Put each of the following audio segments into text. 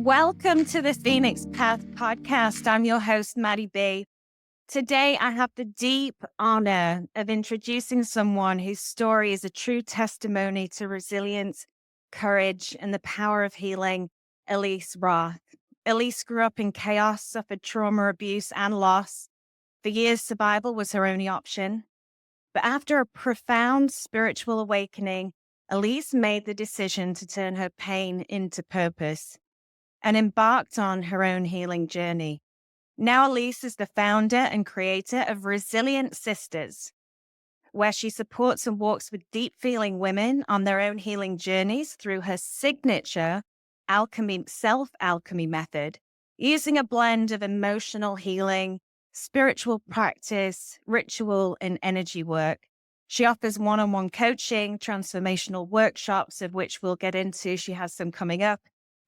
Welcome to the Phoenix Path podcast. I'm your host, Maddie B. Today, I have the deep honor of introducing someone whose story is a true testimony to resilience, courage, and the power of healing, Elise Roth. Elise grew up in chaos, suffered trauma, abuse, and loss. For years, survival was her only option. But after a profound spiritual awakening, Elise made the decision to turn her pain into purpose and embarked on her own healing journey. Now, Elise is the founder and creator of Resilient Sisters, where she supports and walks with deep feeling women on their own healing journeys through her signature self-alchemy method, using a blend of emotional healing, spiritual practice, ritual, and energy work. She offers one-on-one coaching, transformational workshops, of which we'll get into. She has some coming up,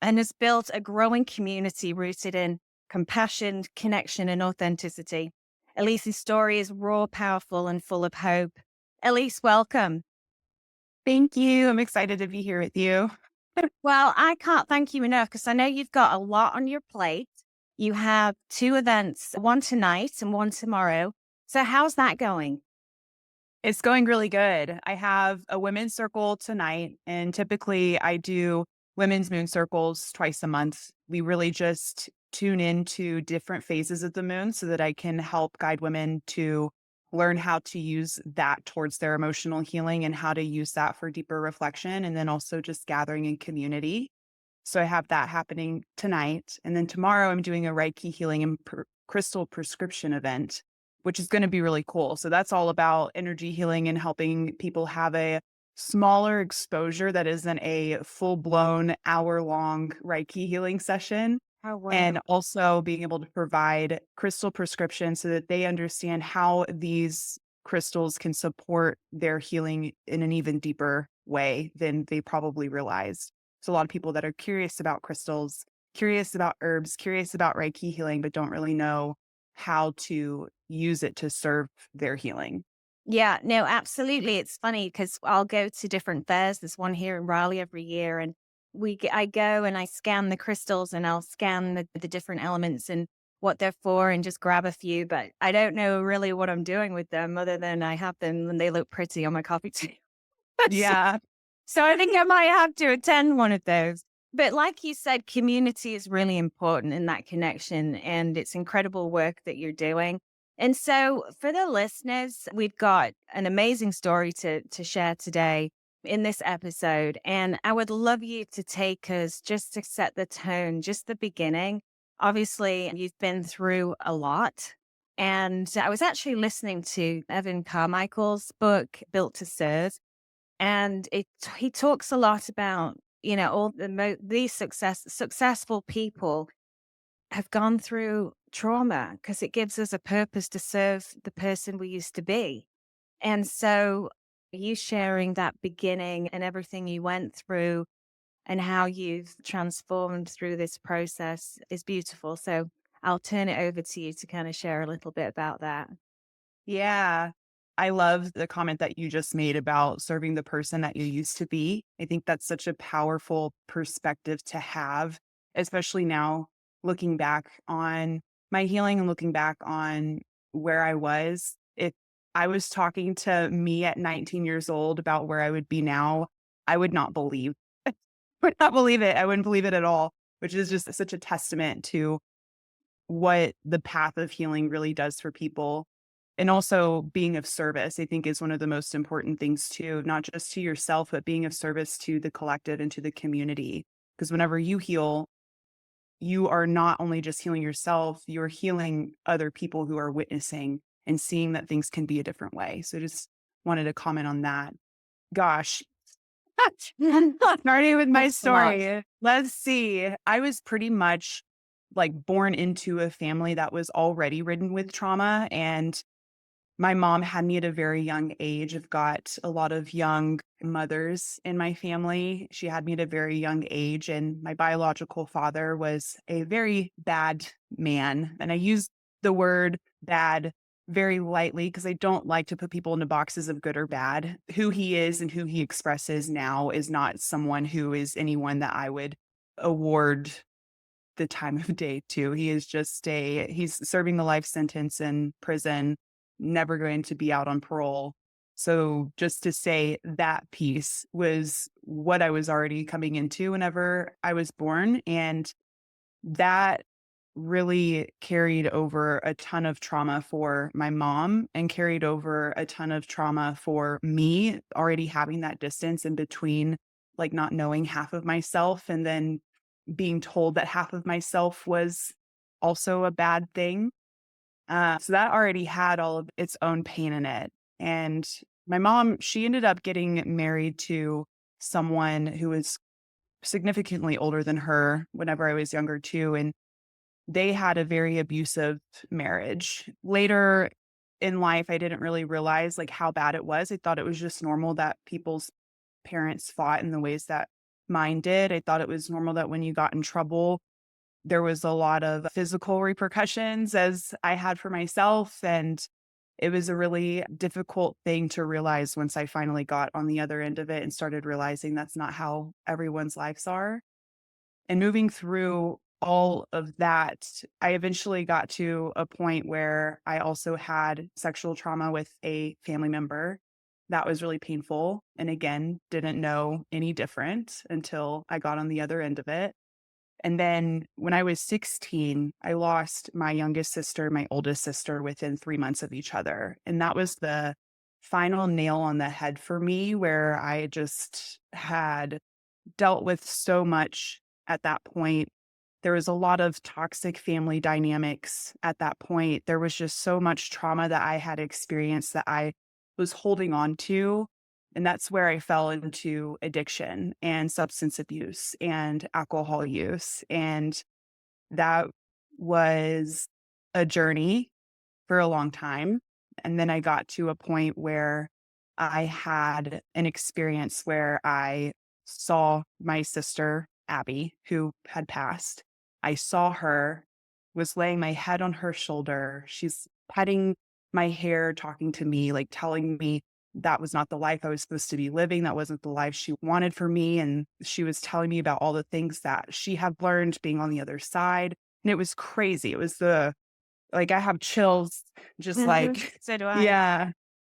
and has built a growing community rooted in compassion, connection, and authenticity. Elise's story is raw, powerful, and full of hope. Elise, welcome. Thank you. I'm excited to be here with you. Well, I can't thank you enough because I know you've got a lot on your plate. You have two events, one tonight and one tomorrow. So how's that going? It's going really good. I have a women's circle tonight, and typically I do women's moon circles twice a month. We really just tune into different phases of the moon so that I can help guide women to learn how to use that towards their emotional healing and how to use that for deeper reflection, and then also just gathering in community. So I have that happening tonight. And then tomorrow I'm doing a Reiki healing and crystal prescription event, which is going to be really cool. So that's all about energy healing and helping people have a smaller exposure that isn't a full blown hour-long Reiki healing session. Oh, wow. And also being able to provide crystal prescriptions so that they understand how these crystals can support their healing in an even deeper way than they probably realized. So a lot of people that are curious about crystals, curious about herbs, curious about Reiki healing, but don't really know how to use it to serve their healing. Yeah, no, absolutely. It's funny because I'll go to different fairs. There's one here in Raleigh every year, and I go and I scan the crystals and I'll scan the different elements and what they're for and just grab a few. But I don't know really what I'm doing with them other than I have them and they look pretty on my coffee table. so, Yeah. so I think I might have to attend one of those. But like you said, community is really important in that connection, and it's incredible work that you're doing. And so for the listeners, we've got an amazing story to share today in this episode. And I would love you to take us just to set the tone, just the beginning. Obviously, you've been through a lot. And I was actually listening to Evan Carmichael's book, Built to Serve. And he talks a lot about, all these successful people have gone through trauma because it gives us a purpose to serve the person we used to be. And so you sharing that beginning and everything you went through and how you've transformed through this process is beautiful. So I'll turn it over to you to kind of share a little bit about that. Yeah. I love the comment that you just made about serving the person that you used to be. I think that's such a powerful perspective to have, especially now looking back on my healing and looking back on where I was. If I was talking to me at 19 years old about where I would be now, I would not believe, would not believe it. I wouldn't believe it at all, which is just such a testament to what the path of healing really does for people. And also being of service, I think, is one of the most important things too, not just to yourself, but being of service to the collective and to the community. Because whenever you heal, you are not only just healing yourself, you're healing other people who are witnessing and seeing that things can be a different way. So just wanted to comment on that. Gosh, starting with my Thanks a lot. story. Let's see. I was pretty much like born into a family that was already ridden with trauma. And my mom had me at a very young age. I've got a lot of young mothers in my family. She had me at a very young age, and my biological father was a very bad man. And I use the word bad very lightly because I don't like to put people into boxes of good or bad. Who he is and who he expresses now is not someone who is anyone that I would award the time of day too. He is just he's serving the life sentence in prison, never going to be out on parole. So just to say that piece was what I was already coming into whenever I was born. And that really carried over a ton of trauma for my mom and carried over a ton of trauma for me, already having that distance in between, like not knowing half of myself and then being told that half of myself was also a bad thing. So that already had all of its own pain in it. And my mom, she ended up getting married to someone who was significantly older than her whenever I was younger too. And they had a very abusive marriage. Later in life, I didn't really realize like how bad it was. I thought it was just normal that people's parents fought in the ways that mine did. I thought it was normal that when you got in trouble, there was a lot of physical repercussions as I had for myself. And it was a really difficult thing to realize once I finally got on the other end of it and started realizing that's not how everyone's lives are. And moving through all of that, I eventually got to a point where I also had sexual trauma with a family member. That was really painful. And again, didn't know any different until I got on the other end of it. And then when I was 16, I lost my youngest sister, my oldest sister within 3 months of each other. And that was the final nail on the head for me, where I just had dealt with so much at that point. There was a lot of toxic family dynamics at that point. There was just so much trauma that I had experienced that I was holding on to. And that's where I fell into addiction and substance abuse and alcohol use. And that was a journey for a long time. And then I got to a point where I had an experience where I saw my sister, Abby, who had passed. I saw her, was laying my head on her shoulder. She's petting my hair, talking to me, like telling me that was not the life I was supposed to be living. That wasn't the life she wanted for me. And she was telling me about all the things that she had learned being on the other side. And it was crazy. It was like, I have chills, just like, So do I. yeah,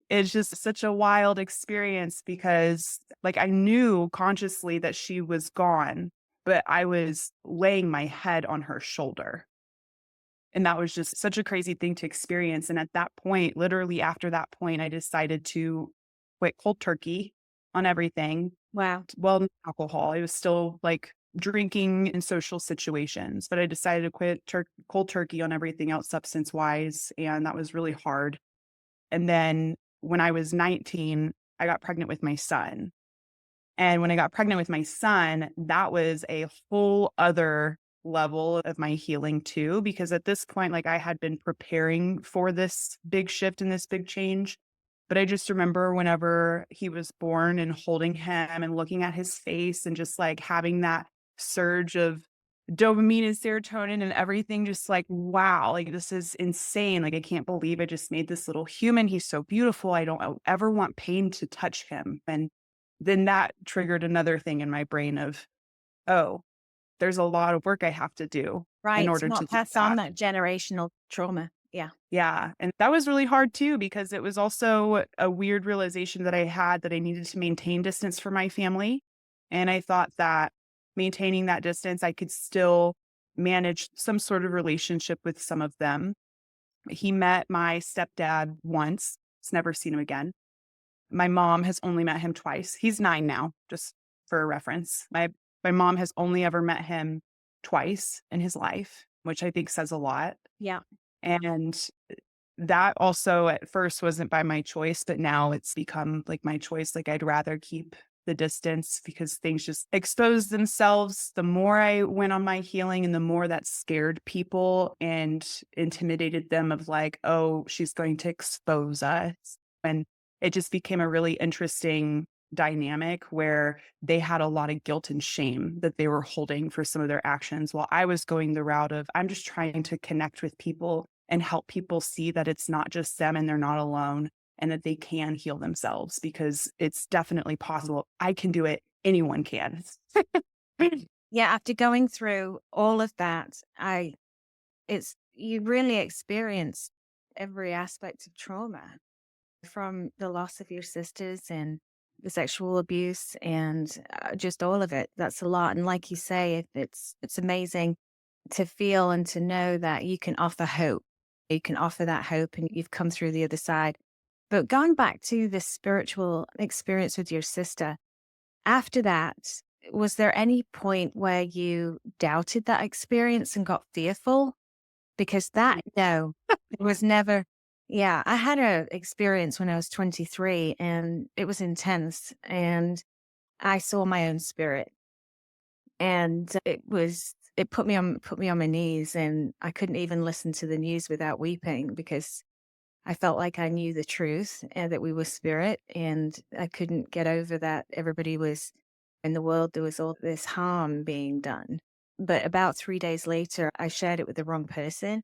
it's just such a wild experience because, like, I knew consciously that she was gone, but I was laying my head on her shoulder. And that was just such a crazy thing to experience. And at that point, literally after that point, I decided to quit cold turkey on everything. Wow. Well, alcohol. I was still like drinking in social situations, but I decided to quit cold turkey on everything else substance wise. And that was really hard. And then when I was 19, I got pregnant with my son. And when I got pregnant with my son, that was a whole other level of my healing too, because at this point, like I had been preparing for this big shift and this big change. But I just remember whenever he was born and holding him and looking at his face and just like having that surge of dopamine and serotonin and everything, just like, wow, like this is insane. Like, I can't believe I just made this little human. He's so beautiful. I don't ever want pain to touch him. And then that triggered another thing in my brain of, oh, there's a lot of work I have to do in Right. To order to not do pass on that. that generational trauma. Yeah. Yeah, and that was really hard too because it was also a weird realization that I had that I needed to maintain distance from my family, and I thought that maintaining that distance, I could still manage some sort of relationship with some of them. He met my stepdad once, has never seen him again. My mom has only met him twice. He's 9 now, just for a reference. My mom has only ever met him twice in his life, which I think says a lot. Yeah. And that also at first wasn't by my choice, but now it's become like my choice. Like I'd rather keep the distance because things just expose themselves. The more I went on my healing and the more that scared people and intimidated them of like, oh, she's going to expose us. And it just became a really interesting dynamic where they had a lot of guilt and shame that they were holding for some of their actions while I was going the route of I'm just trying to connect with people and help people see that it's not just them and they're not alone and that they can heal themselves because it's definitely possible. I can do it. Anyone can. Yeah, after going through all of that, it's you really experience every aspect of trauma, from the loss of your sisters and the sexual abuse and just all of it. That's a lot. And like you say, it's amazing to feel and to know that you can offer hope. You can offer that hope and you've come through the other side. But going back to the spiritual experience with your sister, after that, was there any point where you doubted that experience and got fearful? Because that, no, it was never. Yeah, I had a experience when I was 23 and it was intense and I saw my own spirit and it put me on my knees and I couldn't even listen to the news without weeping because I felt like I knew the truth and that we were spirit and I couldn't get over that everybody was in the world there was all this harm being done. But about 3 days later I shared it with the wrong person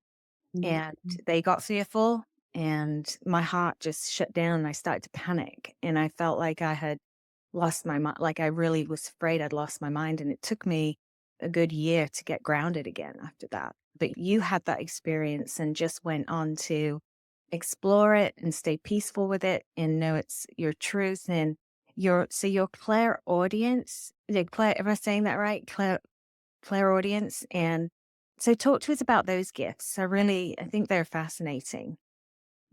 Mhm. and they got fearful and my heart just shut down and I started to panic and I felt like I had lost my mind. Like I really was afraid I'd lost my mind. And it took me a good year to get grounded again after that. But you had that experience and just went on to explore it and stay peaceful with it and know it's your truth and your clairaudience. Am I saying that right? Clairaudience. And so talk to us about those gifts. I think they're fascinating.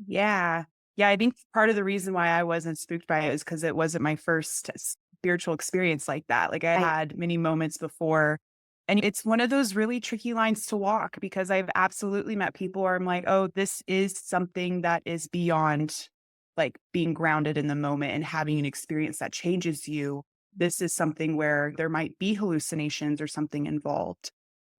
Yeah. Yeah, I think part of the reason why I wasn't spooked by it is because it wasn't my first spiritual experience like that. Like, I Right. had many moments before, and it's one of those really tricky lines to walk because I've absolutely met people where I'm like, "Oh, this is something that is beyond, like, being grounded in the moment and having an experience that changes you. This is something where there might be hallucinations or something involved."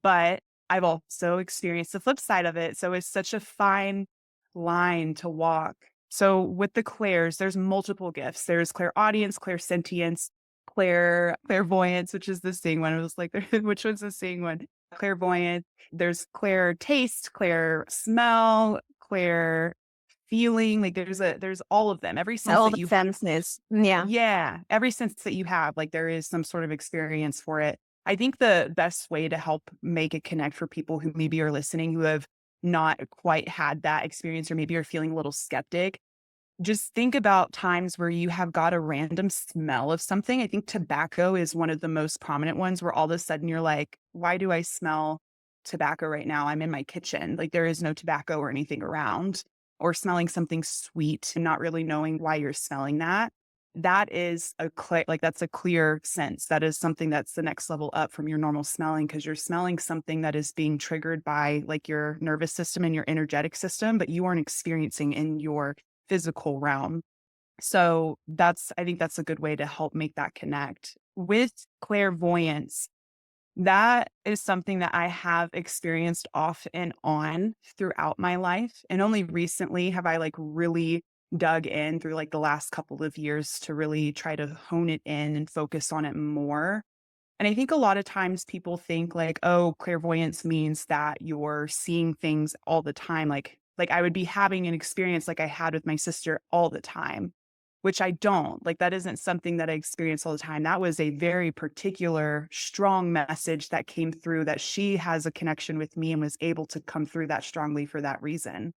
But I've also experienced the flip side of it, so it's such a fine line to walk. So with the clairs, there's multiple gifts. There's clairaudience, clairsentience, clairvoyance, which is the seeing one. I was like, which one's the seeing one? Clairvoyant. There's clair taste, clair smell, clair feeling. Like there's all of them. Every sense All that the you senses. Yeah. yeah, every sense that you have, like there is some sort of experience for it. I think the best way to help make it connect for people who maybe are listening who have not quite had that experience or maybe are feeling a little skeptic, just think about times where you have got a random smell of something. I think tobacco is one of the most prominent ones where all of a sudden you're like, why do I smell tobacco right now? I'm in my kitchen. Like there is no tobacco or anything around, or smelling something sweet and not really knowing why you're smelling that. That is like that's a clear sense. That is something that's the next level up from your normal smelling because you're smelling something that is being triggered by like your nervous system and your energetic system, but you aren't experiencing in your physical realm. So I think that's a good way to help make that connect. With clairvoyance, that is something that I have experienced off and on throughout my life. And only recently have I like really dug in through like the last couple of years to really try to hone it in and focus on it more. And I think a lot of times people think like, oh, clairvoyance means that you're seeing things all the time. Like I would be having an experience like I had with my sister all the time, which I don't. Like that isn't something that I experience all the time. That was a very particular, strong message that came through that she has a connection with me and was able to come through that strongly for that reason.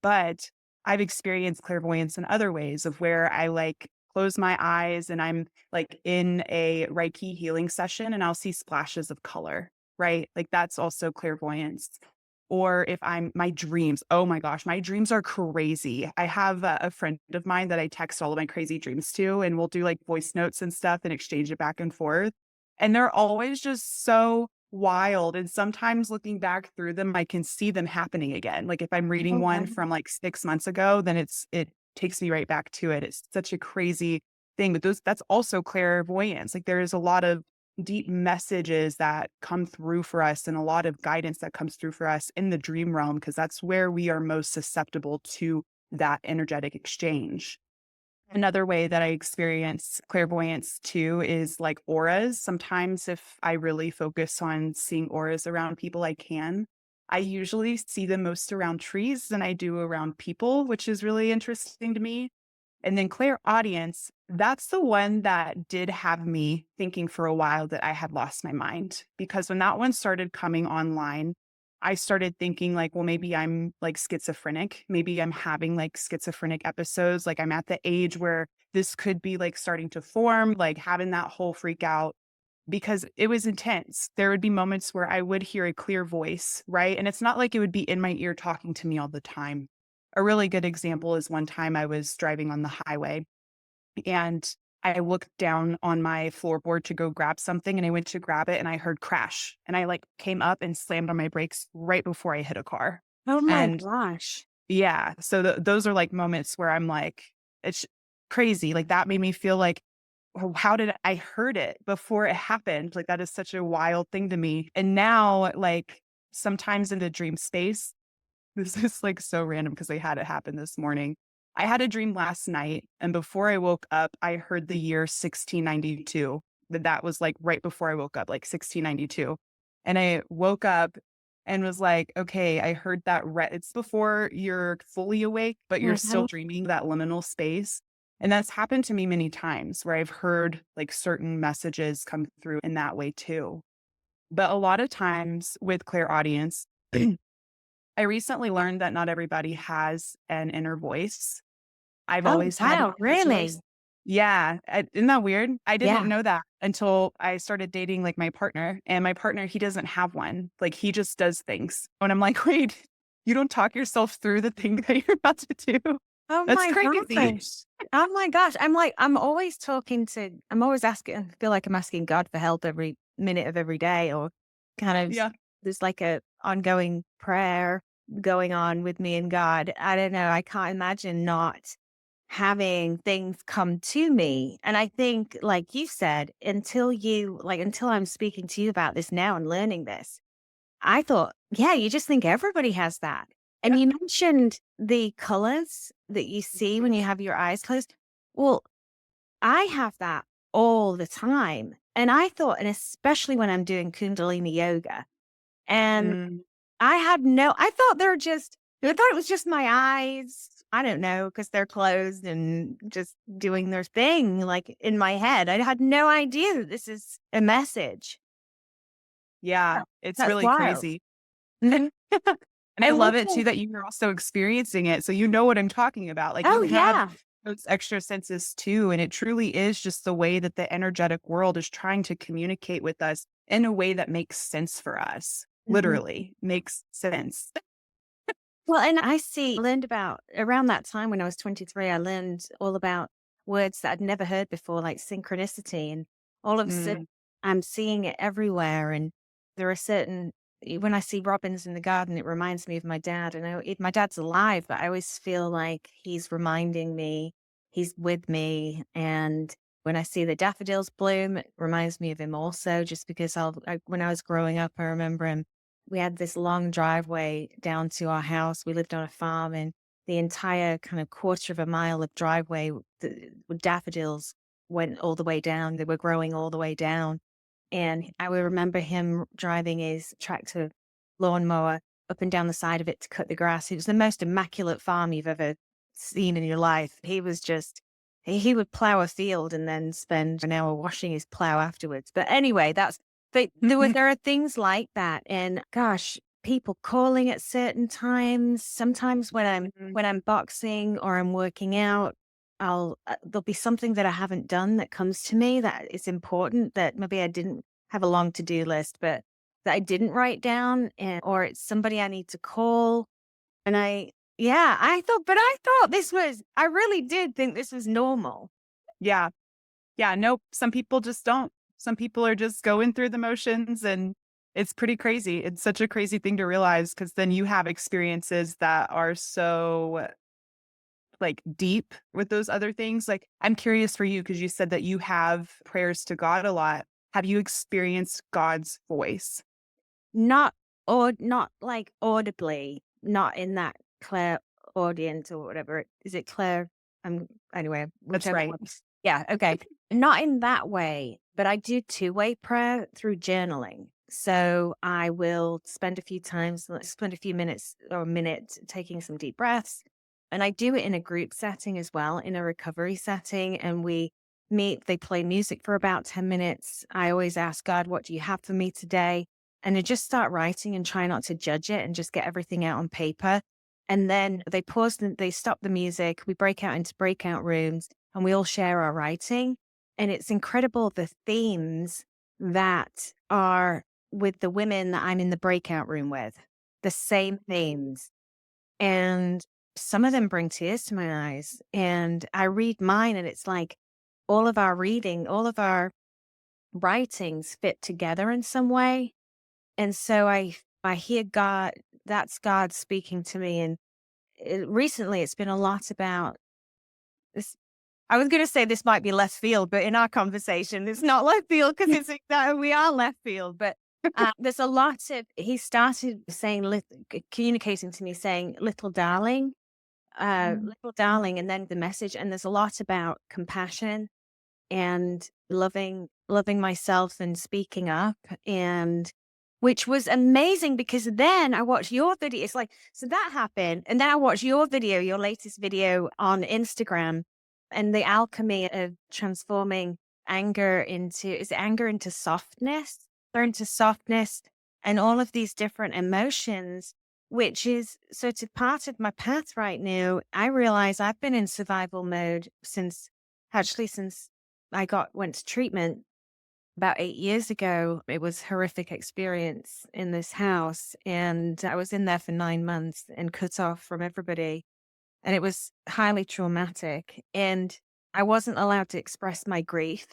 But I've experienced clairvoyance in other ways of where I like close my eyes and I'm like in a Reiki healing session and I'll see splashes of color, right? Like that's also clairvoyance. Or if I'm my dreams, oh my gosh, my dreams are crazy. I have a friend of mine that I text all of my crazy dreams to, and we'll do like voice notes and stuff and exchange it back and forth. And they're always just so wild, and sometimes looking back through them, I can see them happening again. Like, if I'm reading one Okay. from, like, 6 months ago, then it takes me right back to it. It's such a crazy thing, but that's also clairvoyance. Like, there is a lot of deep messages that come through for us and a lot of guidance that comes through for us in the dream realm because that's where we are most susceptible to that energetic exchange. Another way that I experience clairvoyance too is like auras. Sometimes if I really focus on seeing auras around people, I can. I usually see them most around trees than I do around people, which is really interesting to me. And then clairaudience, that's the one that did have me thinking for a while that I had lost my mind. Because when that one started coming online, I started thinking like, well, maybe I'm like schizophrenic. Maybe I'm having like schizophrenic episodes. Like I'm at the age where this could be like starting to form, like having that whole freak out because it was intense. There would be moments where I would hear a clear voice, right? And it's not like it would be in my ear talking to me all the time. A really good example is one time I was driving on the highway and I looked down on my floorboard to go grab something and I went to grab it and I heard crash and I like came up and slammed on my brakes right before I hit a car. Oh my And gosh. yeah, so those are like moments where I'm like, it's crazy. Like that made me feel like, oh, how did I heard it before it happened? Like that is such a wild thing to me. And now, like sometimes in the dream space, this is like so random because I had it happen this morning. I had a dream last night, and before I woke up, I heard the year 1692. That was like right before I woke up, like 1692. And I woke up and was like, okay, I heard that it's before you're fully awake, but you're still Mhm. dreaming that liminal space. And that's happened to me many times where I've heard like certain messages come through in that way too. But a lot of times with clairaudience, I recently learned that not everybody has an inner voice. I've Oh, always had an wow, inner voice. really? Yeah, isn't that weird? I didn't Yeah. know that until I started dating like my partner, and my partner, he doesn't have one. Like he just does things. And I'm like, wait, you don't talk yourself through the thing that you're about to do? Oh That's my crazy. gosh. Oh my gosh. I'm like, I'm always asking, I feel like I'm asking God for help every minute of every day, or kind of Yeah. there's like a ongoing prayer going on with me and God. I don't know. I can't imagine not having things come to me. And I think, like you said, until I'm speaking to you about this now and learning this, I thought, yeah, you just think everybody has that. And Yeah. you mentioned the colors that you see when you have your eyes closed. Well, I have that all the time. And I thought, and especially when I'm doing Kundalini yoga, and Mm, I thought it was just my eyes. I don't know, because they're closed and just doing their thing, like in my head. I had no idea that this is a message. yeah, Yeah. it's That's really wild. crazy. And I And love what's it too that you're also experiencing it. So you know what I'm talking about. Like you oh, have yeah. those extra senses too. And it truly is just the way that the energetic world is trying to communicate with us in a way that makes sense for us. Mhm. Literally makes sense. Well, and learned about around that time when I was 23, I learned all about words that I'd never heard before, like synchronicity. And all of a sudden, Mm, I'm seeing it everywhere. And there are when I see robins in the garden, it reminds me of my dad. And my dad's alive, but I always feel like he's reminding me, he's with me. And when I see the daffodils bloom, it reminds me of him also, just because when I was growing up, I remember him. We had this long driveway down to our house. We lived on a farm, and the entire kind of quarter of a mile of driveway, with daffodils went all the way down. They were growing all the way down. And I will remember him driving his tractor lawnmower up and down the side of it to cut the grass. It was the most immaculate farm you've ever seen in your life. He would plow a field and then spend an hour washing his plow afterwards. But anyway, there are things like that. And gosh, people calling at certain times. Sometimes mm, when I'm boxing or I'm working out, there'll be something that I haven't done that comes to me that is important, that maybe I didn't have a long to-do list, but that I didn't write down, or it's somebody I need to call. And I thought I really did think this was normal. yeah. Yeah. Nope. Some people just don't. Some people are just going through the motions and it's pretty crazy. It's such a crazy thing to realize because then you have experiences that are so like deep with those other things? Like, I'm curious for you because you said that you have prayers to God a lot. Have you experienced God's voice? Not like audibly, not in that Claire audience or whatever. Is it Claire? Anyway, That's whichever right. one. Yeah, okay. Not in that way, but I do two-way prayer through journaling. So I will spend a few minutes or a minute taking some deep breaths. And I do it in a group setting as well, in a recovery setting. And we meet, they play music for about 10 minutes. I always ask God, what do you have for me today? And I just start writing and try not to judge it and just get everything out on paper. And then they pause, they stop the music. We break out into breakout rooms and we all share our writing. And it's incredible the themes that are with the women that I'm in the breakout room with, the same themes. And some of them bring tears to my eyes. And I read mine, and it's like all of our reading, all of our writings fit together in some way. And so I hear God, that's God speaking to me. And recently it's been a lot about this. I was going to say this might be left field, but in our conversation, it's not left field because it's exactly, we are left field. But there's a lot of, he started saying, communicating to me, saying, little darling, and then the message. And there's a lot about compassion and loving myself and speaking up, and which was amazing because then I watched your video. It's like, so that happened. And then I watched your video, your latest video on Instagram, and the alchemy of transforming anger into, is it anger into softness or into softness, and all of these different emotions, which is sort of part of my path right now. I realize I've been in survival mode since went to treatment about 8 years ago. It was a horrific experience in this house, and I was in there for 9 months and cut off from everybody, and it was highly traumatic, and I wasn't allowed to express my grief,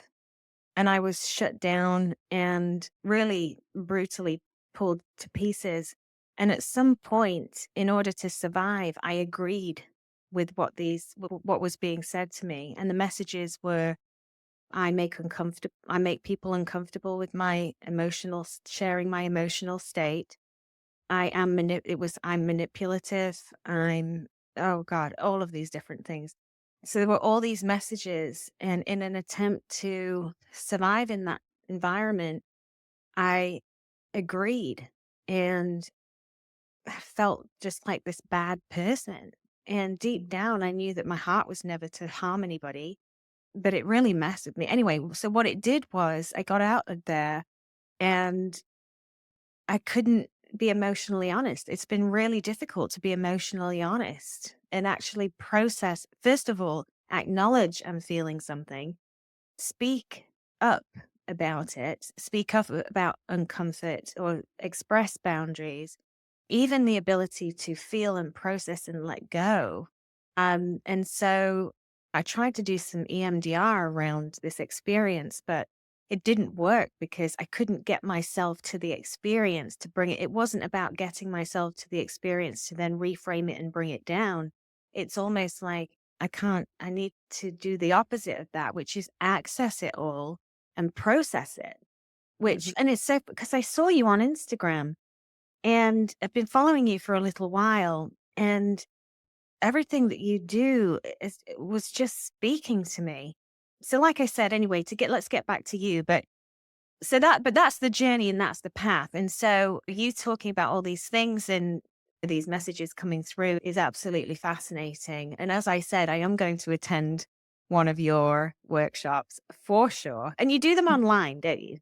and I was shut down and really brutally pulled to pieces. And at some point, in order to survive, I agreed with what was being said to me, and the messages were, I make people uncomfortable with my sharing my emotional state. I'm manipulative. Oh God, all of these different things. So there were all these messages, and in an attempt to survive in that environment, I agreed, and I felt just like this bad person. And deep down, I knew that my heart was never to harm anybody, but it really messed with me. Anyway, so what it did was I got out of there, and I couldn't be emotionally honest. It's been really difficult to be emotionally honest and actually process, first of all, acknowledge I'm feeling something, speak up about it, speak up about uncomfort or express boundaries, even the ability to feel and process and let go. And so I tried to do some EMDR around this experience, but it didn't work because I couldn't get myself to the experience to bring it. It wasn't about getting myself to the experience to then reframe it and bring it down. It's almost like I need to do the opposite of that, which is access it all and process it, Mhm. and it's so, because I saw you on Instagram and I've been following you for a little while, and everything that you do was just speaking to me. So like I said, anyway, let's get back to you, but that's the journey and that's the path. And so you talking about all these things and these messages coming through is absolutely fascinating. And as I said, I am going to attend one of your workshops for sure. And you do them online, don't you?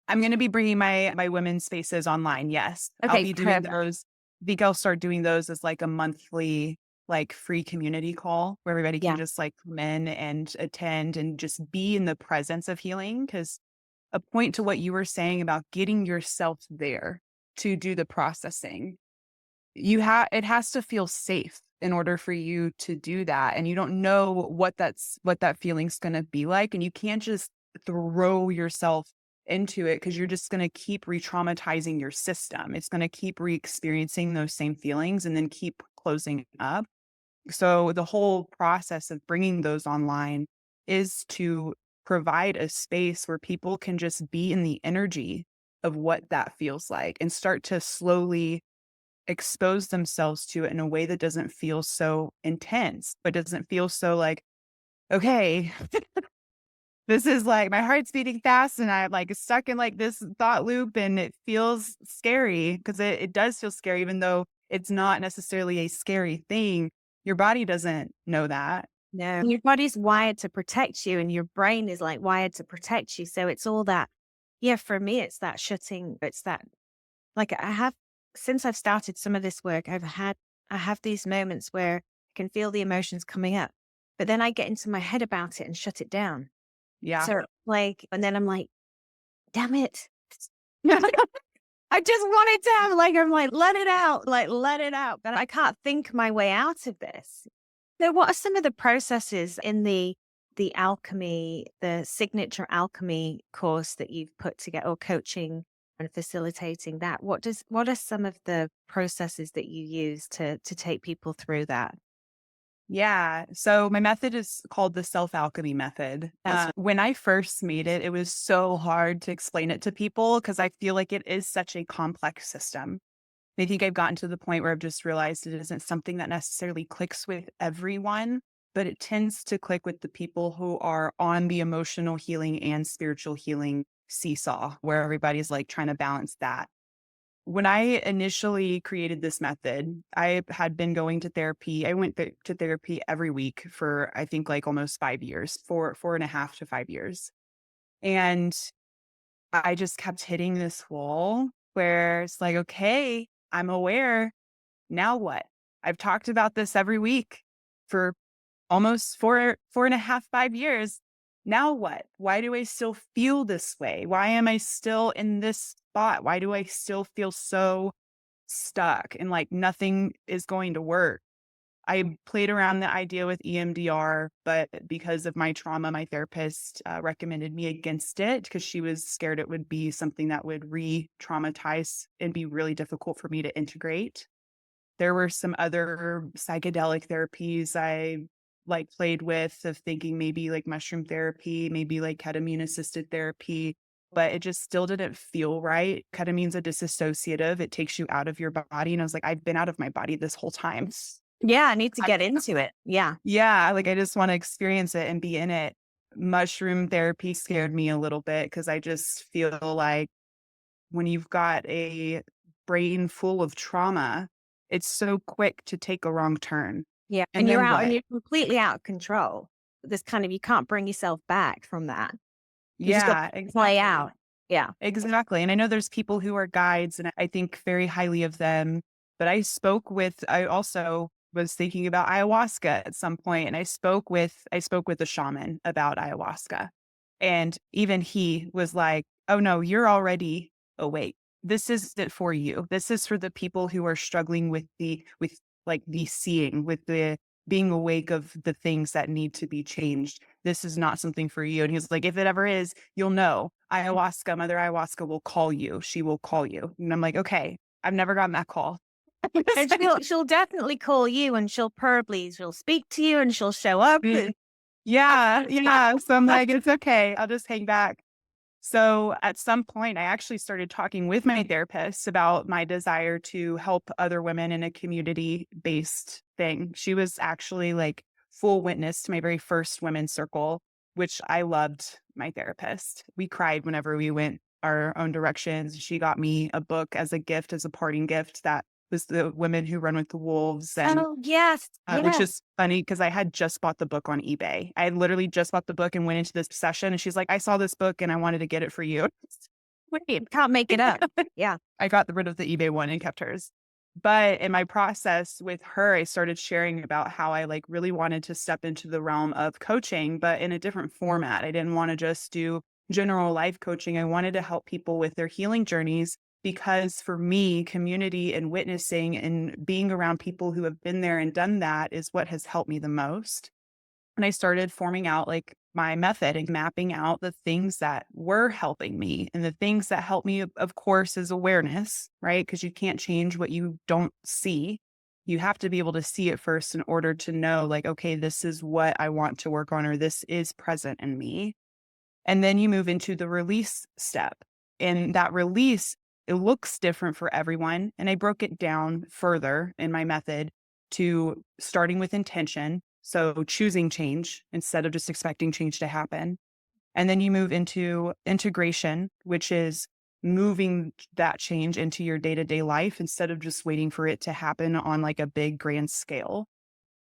I'm gonna be bringing my women's spaces online, yes. I'll Okay, be doing perfect. those. I think I'll start doing those as, like, a monthly, like, free community call where everybody can Yeah. just, like, come in and attend and just be in the presence of healing. Because a point to what you were saying about getting yourself there to do the processing, it has to feel safe in order for you to do that, and you don't know what that feeling's gonna be like, and you can't just throw yourself into it because you're just gonna keep re-traumatizing your system. It's gonna keep re-experiencing those same feelings and then keep closing up. So the whole process of bringing those online is to provide a space where people can just be in the energy of what that feels like and start to slowly expose themselves to it in a way that doesn't feel so intense, but doesn't feel so like, okay, this is like my heart's beating fast and I'm like stuck in like this thought loop and it feels scary because it does feel scary, even though it's not necessarily a scary thing. Your body doesn't know that. No, your body's wired to protect you and your brain is like wired to protect you. So it's all that. Yeah, for me, it's that shutting, it's that like I have, since I've started some of this work, I have these moments where I can feel the emotions coming up, but then I get into my head about it and shut it down. Yeah. So like, and then I'm like, damn it. I just wanted to have like, I'm like, let it out, but I can't think my way out of this. So what are some of the processes in the alchemy, the signature alchemy course that you've put together or coaching and facilitating that? What are some of the processes that you use to take people through that? Yeah. So my method is called the Self-Alchemy method. That's When I first made it, it was so hard to explain it to people because I feel like it is such a complex system. I think I've gotten to the point where I've just realized it isn't something that necessarily clicks with everyone, but it tends to click with the people who are on the emotional healing and spiritual healing seesaw, where everybody's like trying to balance that. When I initially created this method, I had been going to therapy. I went to therapy every week for, I think, like almost 5 years, 4.5 to 5 years. And I just kept hitting this wall where it's like, okay, I'm aware. Now what? I've talked about this every week for almost 4.5, 5 years. Now what? Why do I still feel this way? Why am I still in this spot? Why do I still feel so stuck and like nothing is going to work? I played around the idea with EMDR, but because of my trauma, my therapist recommended me against it because she was scared it would be something that would re traumatize and be really difficult for me to integrate. There were some other psychedelic therapies I like played with of thinking maybe like mushroom therapy, maybe like ketamine assisted therapy, but it just still didn't feel right. Ketamine's a disassociative. It takes you out of your body. And I was like, I've been out of my body this whole time. yeah, I need to I, get into it. Yeah. yeah, like I just want to experience it and be in it. Mushroom therapy scared me a little bit because I just feel like when you've got a brain full of trauma, it's so quick to take a wrong turn. Yeah. And And you're then out and what? you're completely out of control. This kind of, you can't bring yourself back from that. You just got Yeah, to play out. exactly. Yeah. Exactly. And I know there's people who are guides and I think very highly of them. But I also was thinking about ayahuasca at some point and I spoke with a shaman about ayahuasca. And even he was like, "Oh no, you're already awake. This isn't for you. This is for the people who are struggling with like the seeing, with the being awake of the things that need to be changed. This is not something for you." And he's like, "If it ever is, you'll know. Ayahuasca, Mother Ayahuasca will call you. She will call you." And I'm like, "Okay, I've never gotten that call." And she'll definitely call you and she'll speak to you and she'll show up and Yeah, yeah. So I'm like, "It's okay. I'll just hang back." So at some point, I actually started talking with my therapist about my desire to help other women in a community based thing. She was actually like full witness to my very first women's circle, which I loved my therapist. We cried whenever we went our own directions. She got me a book as a gift, as a parting gift that was The Women Who Run with the Wolves. And oh yes, which yes. is funny because I had just bought the book on eBay. I had literally just bought the book and went into this session, and she's like, "I saw this book and I wanted to get it for you." Wait, can't make it up. Yeah. I got rid of the eBay one and kept hers. But in my process with her, I started sharing about how I like really wanted to step into the realm of coaching, but in a different format. I didn't want to just do general life coaching. I wanted to help people with their healing journeys because for me, community and witnessing and being around people who have been there and done that is what has helped me the most. And I started forming out like my method and mapping out the things that were helping me. And the things that help me, of course, is awareness, right? Because you can't change what you don't see. You have to be able to see it first in order to know, like, okay, this is what I want to work on, or this is present in me. And then you move into the release step. And that release, it looks different for everyone. And I broke it down further in my method to starting with intention. So choosing change instead of just expecting change to happen. And then you move into integration, which is moving that change into your day to day life instead of just waiting for it to happen on like a big grand scale.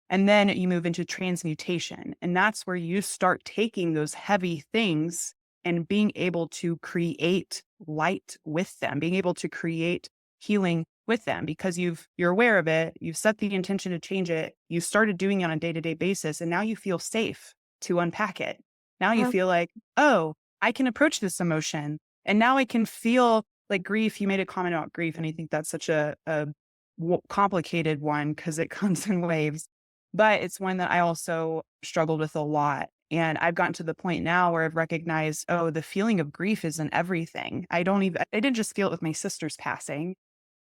And then you move into transmutation. And that's where you start taking those heavy things and being able to create light with them, being able to create healing with them because you're aware of it, you've set the intention to change it, you started doing it on a day-to-day basis, and now you feel safe to unpack it. Now you Uh, feel like, oh, I can approach this emotion. And now I can feel like grief. You made a comment about grief, and I think that's such a complicated one because it comes in waves. But it's one that I also struggled with a lot. And I've gotten to the point now where I've recognized, oh, the feeling of grief is in everything. I didn't just feel it with my sister's passing.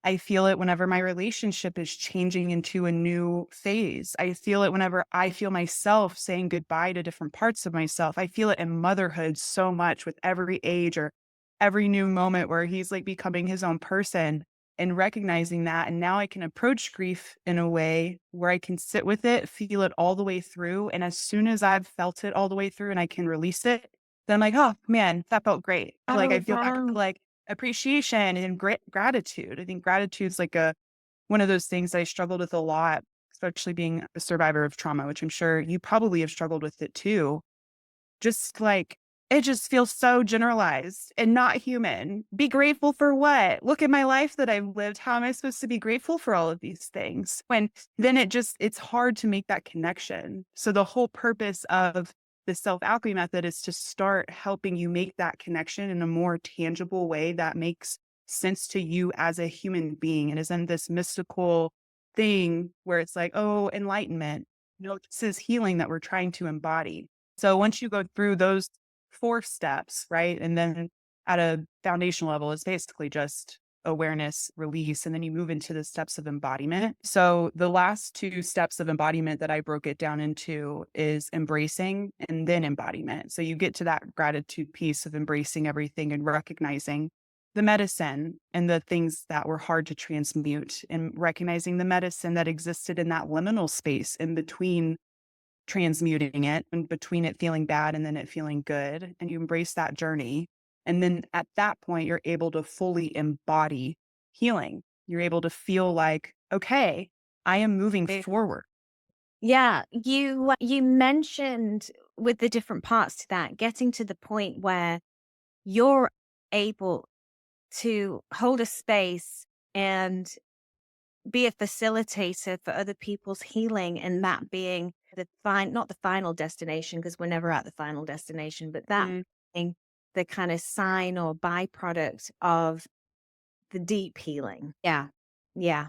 I feel it whenever my relationship is changing into a new phase. I feel it whenever I feel myself saying goodbye to different parts of myself. I feel it in motherhood so much with every age or every new moment where he's like becoming his own person and recognizing that. And now I can approach grief in a way where I can sit with it, feel it all the way through. And as soon as I've felt it all the way through and I can release it, then I'm like, oh man, that felt great. Like I oh, feel back wow. like appreciation and gratitude. I think gratitude's like one of those things that I struggled with a lot, especially being a survivor of trauma, which I'm sure you probably have struggled with it too. Just like it just feels so generalized and not human. Be grateful for what? Look at my life that I've lived. How am I supposed to be grateful for all of these things? When then it's hard to make that connection. So the whole purpose of the self-alchemy method is to start helping you make that connection in a more tangible way that makes sense to you as a human being and isn't this mystical thing where it's like, oh, enlightenment. No, this is healing that we're trying to embody. So once you go through those 4 steps, right? And then at a foundational level, it's basically just awareness, release, and then you move into the steps of embodiment. So the last 2 steps of embodiment that I broke it down into is embracing and then embodiment. So you get to that gratitude piece of embracing everything and recognizing the medicine and the things that were hard to transmute and recognizing the medicine that existed in that liminal space in between transmuting it and between it feeling bad and then it feeling good. And you embrace that journey. And then at that point, you're able to fully embody healing. You're able to feel like, okay, I am moving forward. Yeah, you mentioned with the different parts to that, getting to the point where you're able to hold a space and be a facilitator for other people's healing, and that being not the final destination, because we're never at the final destination, but that Mhm. being the kind of sign or byproduct of the deep healing. Yeah. Yeah.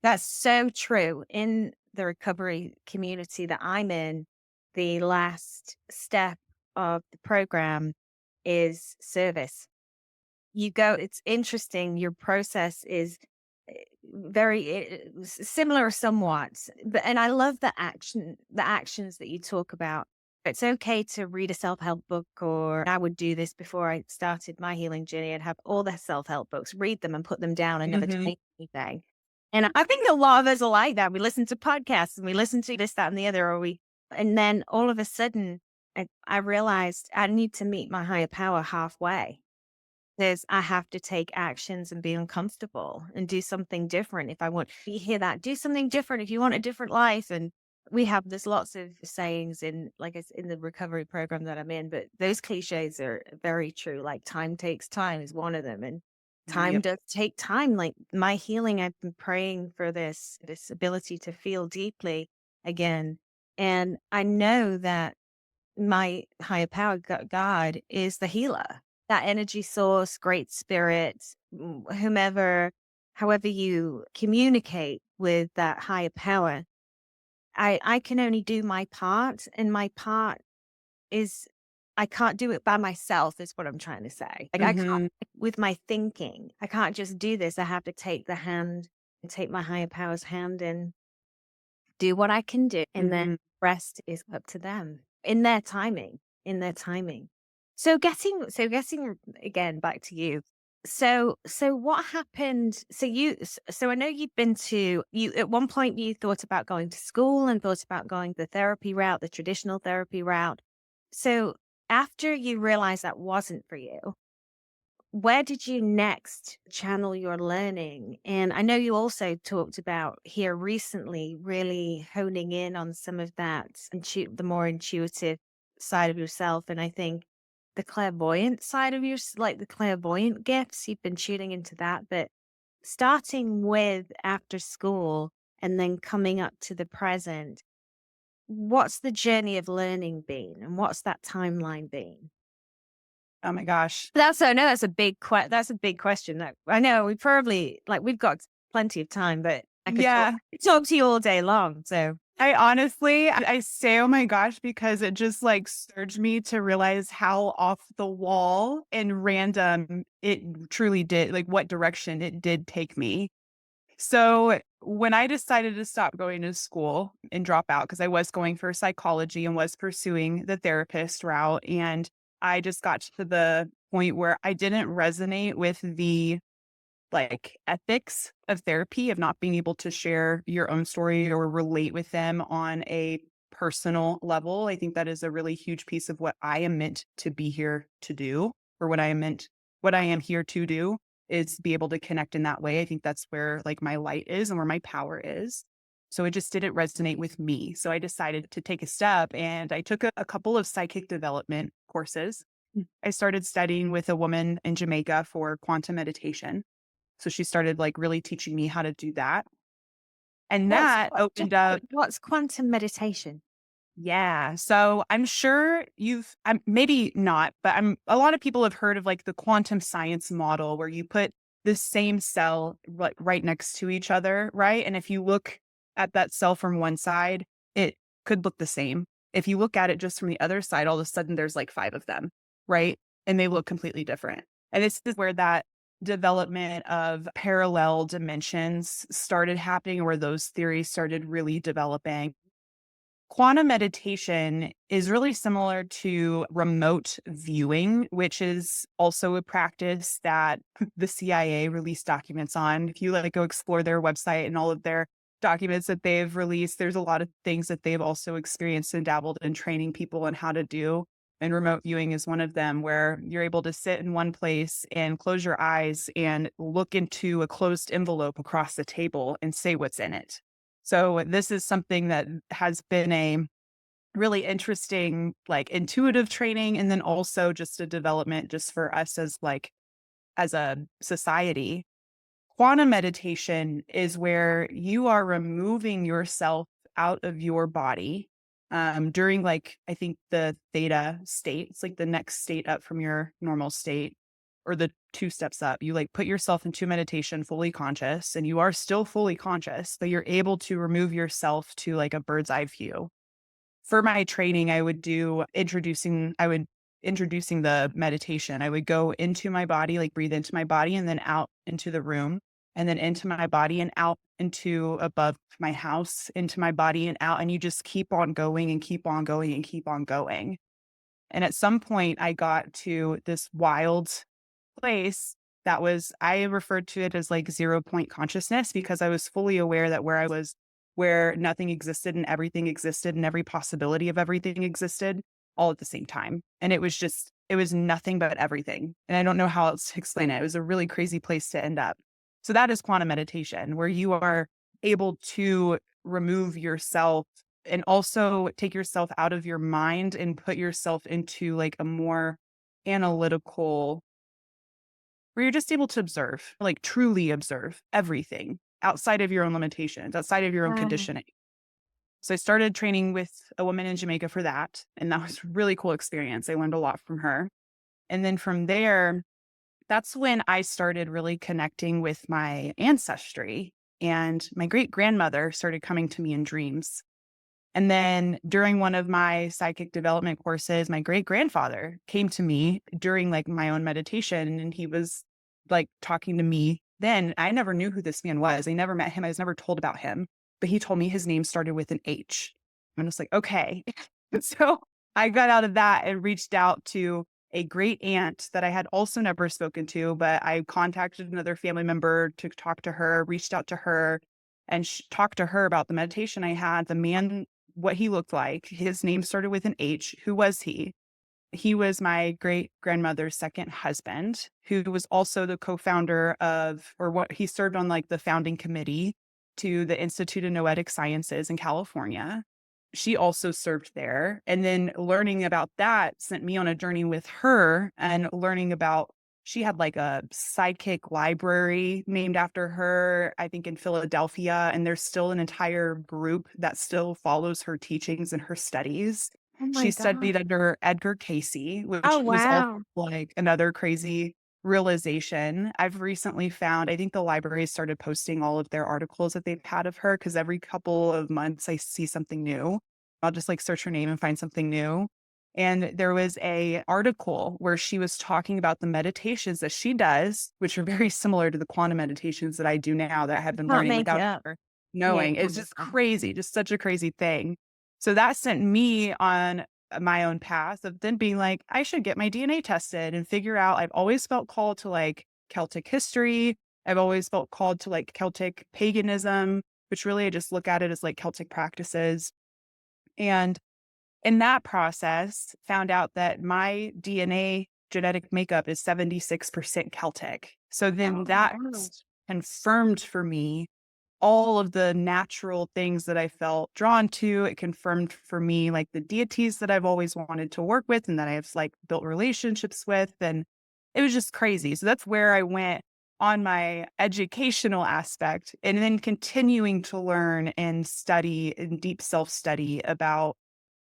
That's so true. In the recovery community that I'm in, the last step of the program is service. It's interesting. Your process is similar somewhat, but, and I love the actions that you talk about. It's okay to read a self-help book, or I would do this before I started my healing journey. I'd have all the self-help books, read them and put them down and never Mhm. change anything. And I think a lot of us are like that. We listen to podcasts and we listen to this, that, and the other, and then all of a sudden I realized I need to meet my higher power halfway. I have to take actions and be uncomfortable and do something different if I want. You hear that? Do something different if you want a different life. And there's lots of sayings in, like, it's in the recovery program that I'm in, but those cliches are very true. Like, time takes time is one of them. And time Yep. does take time. Like my healing, I've been praying for this ability to feel deeply again. And I know that my higher power, God, is the healer, that energy source, great spirit, whomever, however you communicate with that higher power. I can only do my part, and my part is I can't do it by myself, is what I'm trying to say. Like, I can't, Mhm. with my thinking, I can't just do this. I have to take the hand and take my higher power's hand and do what I can do, and then Mhm. rest is up to them in their timing, in their timing. So getting again back to you. So what happened? So I know you've been to you at one point you thought about going to school and thought about going the therapy route, the traditional therapy route. So after you realized that wasn't for you, where did you next channel your learning? And I know you also talked about here recently really honing in on some of that, the more intuitive side of yourself. And I think the clairvoyant side of like the clairvoyant gifts, you've been tuning into that. But starting with after school and then coming up to the present, what's the journey of learning been? And what's that timeline been? Oh my gosh. I know that's a big question. That I know we probably like we've got plenty of time, but I could Yeah. talk to you all day long. So I honestly, I say, oh my gosh, because it just like surged me to realize how off the wall and random it truly did, like what direction it did take me. So when I decided to stop going to school and drop out, because I was going for psychology and was pursuing the therapist route, and I just got to the point where I didn't resonate with the like ethics of therapy, of not being able to share your own story or relate with them on a personal level. I think that is a really huge piece of what I am meant to be here to do, or what I am here to do is be able to connect in that way. I think that's where like my light is and where my power is. So it just didn't resonate with me. So I decided to take a step and I took a couple of psychic development courses. I started studying with a woman in Jamaica for quantum meditation. So she started like really teaching me how to do that. And that opened up. what's quantum meditation? Yeah. So I'm sure maybe not, but a lot of people have heard of like the quantum science model where you put the same cell right next to each other. Right. And if you look at that cell from one side, it could look the same. If you look at it just from the other side, all of a sudden there's like five of them. Right. And they look completely different. And this is where that development of parallel dimensions started happening, where those theories started really developing. Quantum meditation is really similar to remote viewing, which is also a practice that the CIA released documents on. If you like go explore their website and all of their documents that they've released, there's a lot of things that they've also experienced and dabbled in training people on how to do. And remote viewing is one of them, where you're able to sit in one place and close your eyes and look into a closed envelope across the table and say what's in it. So this is something that has been a really interesting, like intuitive training, and then also just a development just for us as like as a society. Quantum meditation is where you are removing yourself out of your body during like I think the theta state. It's like the next state up from your normal state, or the two steps up. You like put yourself into meditation fully conscious, and you are still fully conscious, but you're able to remove yourself to like a bird's eye view. For my training, I would introducing the meditation. I would go into my body, like breathe into my body and then out into the room, and then into my body and out into above my house, into my body and out. And you just keep on going and keep on going and keep on going. And at some point I got to this wild place that was, I referred to it as like 0 point consciousness, because I was fully aware that where nothing existed and everything existed and every possibility of everything existed all at the same time. And it was nothing but everything. And I don't know how else to explain it. It was a really crazy place to end up. So that is quantum meditation, where you are able to remove yourself and also take yourself out of your mind and put yourself into like a more analytical, where you're just able to observe, like truly observe everything outside of your own limitations, outside of your own Wow. conditioning. So I started training with a woman in Jamaica for that. And that was a really cool experience. I learned a lot from her. And then from there, that's when I started really connecting with my ancestry. And my great grandmother started coming to me in dreams. And then during one of my psychic development courses, my great grandfather came to me during like my own meditation, and he was like talking to me. Then I never knew who this man was. I never met him. I was never told about him, but he told me his name started with an H. I'm just like, okay. So I got out of that and reached out to a great aunt that I had also never spoken to, but I contacted another family member to talk to her, reached out to her and talked to her about the meditation I had. The man, what he looked like. His name started with an H. Who was he? He was my great grandmother's second husband, who was also the co-founder of, or what he served on like the founding committee to the Institute of Noetic Sciences in California. She also served there. And then learning about that sent me on a journey with her and learning about, she had like a sidekick library named after her, I think in Philadelphia. And there's still an entire group that still follows her teachings and her studies. Oh my She God. studied under Edgar Casey, Oh, which was also wow. like another crazy realization. I've recently found, I think the library started posting all of their articles that they've had of her because every couple of months I see something new. I'll just like search her name and find something new. And there was a article where she was talking about the meditations that she does, which are very similar to the quantum meditations that I do now that I have been Can't learning make it without up. her Yeah, knowing. It's can't make just it up. crazy, just such a crazy thing. So that sent me on my own path of then being like, I should get my DNA tested and figure out. I've always felt called to like Celtic history. I've always felt called to like Celtic paganism, which really I just look at it as like Celtic practices. And in that process, found out that my DNA genetic makeup is 76% Celtic. So then Oh, that wow. confirmed for me all of the natural things that I felt drawn to. It confirmed for me like the deities that I've always wanted to work with and that I've like built relationships with. And it was just crazy. So that's where I went on my educational aspect and then continuing to learn and study and deep self study about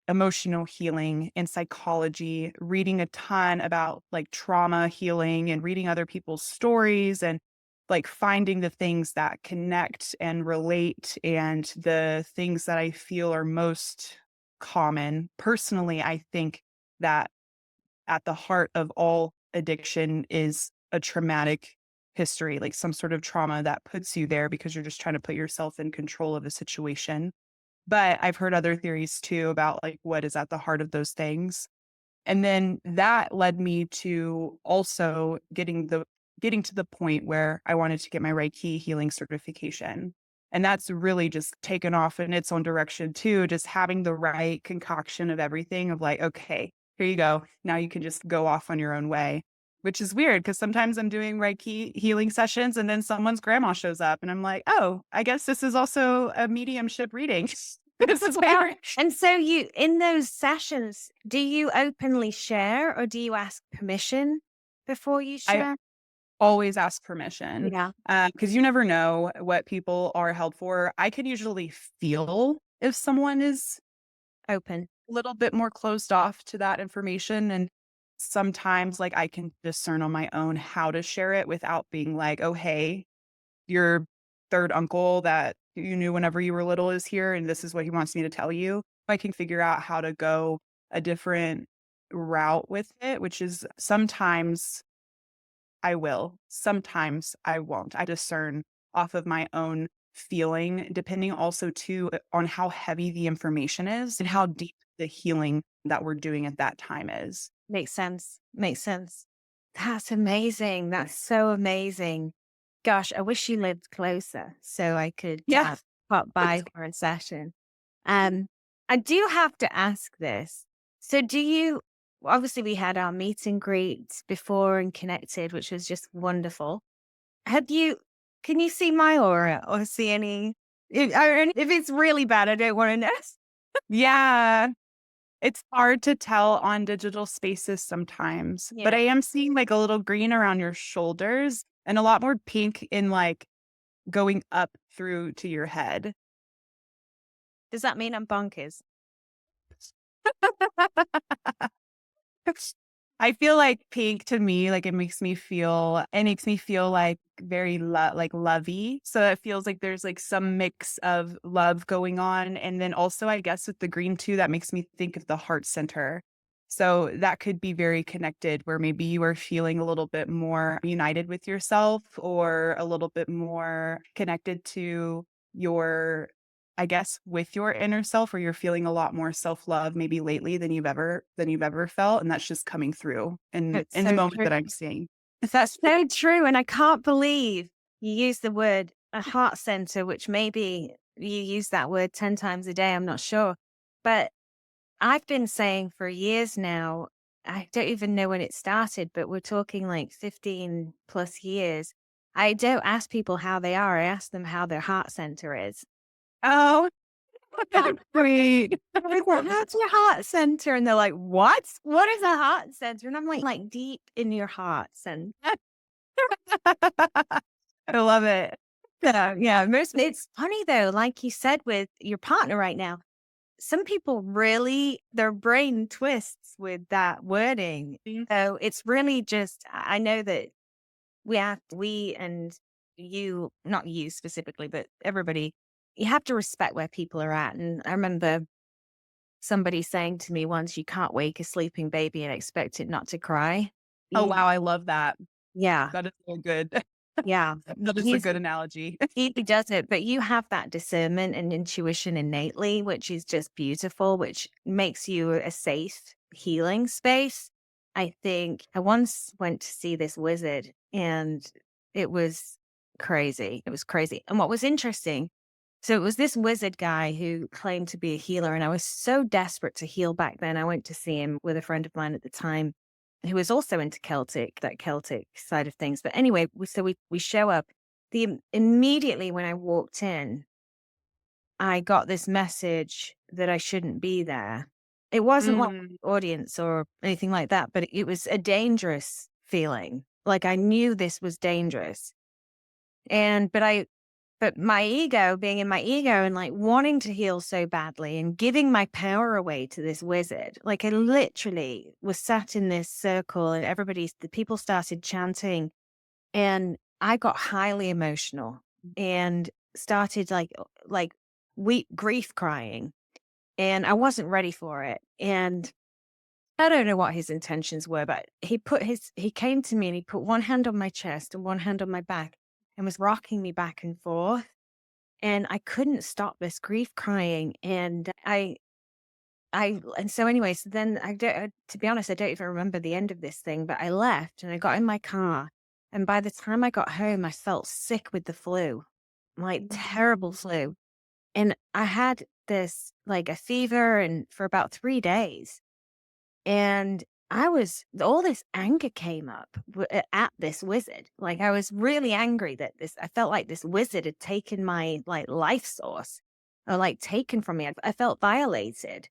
emotional healing and psychology, reading a ton about like trauma healing and reading other people's stories and like finding the things that connect and relate and the things that I feel are most common. Personally, I think that at the heart of all addiction is a traumatic history, like some sort of trauma that puts you there because you're just trying to put yourself in control of a situation. But I've heard other theories too about like what is at the heart of those things. And then that led me to also getting to the point where I wanted to get my Reiki healing certification. And that's really just taken off in its own direction too, just having the right concoction of everything of like, okay, here you go. Now you can just go off on your own way, which is weird because sometimes I'm doing Reiki healing sessions and then someone's grandma shows up and I'm like, oh, I guess this is also a mediumship reading. This is Well, weird. and so you, in those sessions, do you openly share or do you ask permission before you I share? always ask permission, Yeah. because you never know what people are held for. I can usually feel if someone is Open. a little bit more closed off to that information, and sometimes, like, I can discern on my own how to share it without being like, "Oh, hey, your third uncle that you knew whenever you were little is here, and this is what he wants me to tell you." I can figure out how to go a different route with it, which is sometimes I will. Sometimes I won't. I discern off of my own feeling, depending also too on how heavy the information is and how deep the healing that we're doing at that time is. Makes sense. Makes sense. That's amazing. That's so amazing. Gosh, I wish you lived closer so I could Yeah. pop by for a session. Um, I do have to ask this. So do you, obviously we had our meet and greet before and connected, which was just wonderful. Have you, can you see my aura or see any, if it's really bad, I don't want to know. Yeah. It's hard to tell on digital spaces sometimes, but Yeah. I am seeing like a little green around your shoulders and a lot more pink in like going up through to your head. Does that mean I'm bonkers? I feel like pink to me, like it makes me feel like very like lovey. So it feels like there's like some mix of love going on. And then also, I guess with the green too, that makes me think of the heart center. So that could be very connected where maybe you are feeling a little bit more united with yourself or a little bit more connected to your, I guess, with your inner self, or you're feeling a lot more self-love maybe lately than you've ever felt, and that's just coming through It's in the so moment true. that I'm seeing. That's so true. And I can't believe you use the word a heart center, which maybe you use that word 10 times a day. I'm not sure. But I've been saying for years now, I don't even know when it started, but we're talking like 15 plus years. I don't ask people how they are. I ask them how their heart center is. Oh, that's sweet. I'm like, well, how's your heart center? And they're like, what? What is a heart center? And I'm like deep in your heart center. I love it. So, yeah, it's funny though, like you said with your partner right now, some people really, their brain twists with that wording. Mhm. So it's really just, I know that we and you, not you specifically, but everybody, you have to respect where people are at. And I remember somebody saying to me once, you can't wake a sleeping baby and expect it not to cry. Oh, You, wow, I love that. yeah, That is so good. yeah. That is a good analogy. He does it, but you have that discernment and intuition innately, which is just beautiful, which makes you a safe healing space. I think I once went to see this wizard and it was crazy. It was crazy. And what was interesting, so it was this wizard guy who claimed to be a healer. And I was so desperate to heal back then. I went to see him with a friend of mine at the time who was also into Celtic, that Celtic side of things. But anyway, we show up immediately when I walked in, I got this message that I shouldn't be there. It wasn't like Mm, audience or anything like that, but it was a dangerous feeling. Like I knew this was dangerous. And but my ego, being in my ego and like wanting to heal so badly and giving my power away to this wizard, like I literally was sat in this circle and the people started chanting and I got highly emotional and started like grief crying, and I wasn't ready for it. And I don't know what his intentions were, but he came to me and he put one hand on my chest and one hand on my back and was rocking me back and forth. And I couldn't stop this grief crying. And and so anyway, so then to be honest, I don't even remember the end of this thing, but I left and I got in my car. And by the time I got home, I felt sick with the flu, like terrible flu. And I had this like a fever and for about 3 days. And all this anger came up at this wizard. Like I was really angry that I felt like this wizard had taken my like life source or like taken from me. I felt violated.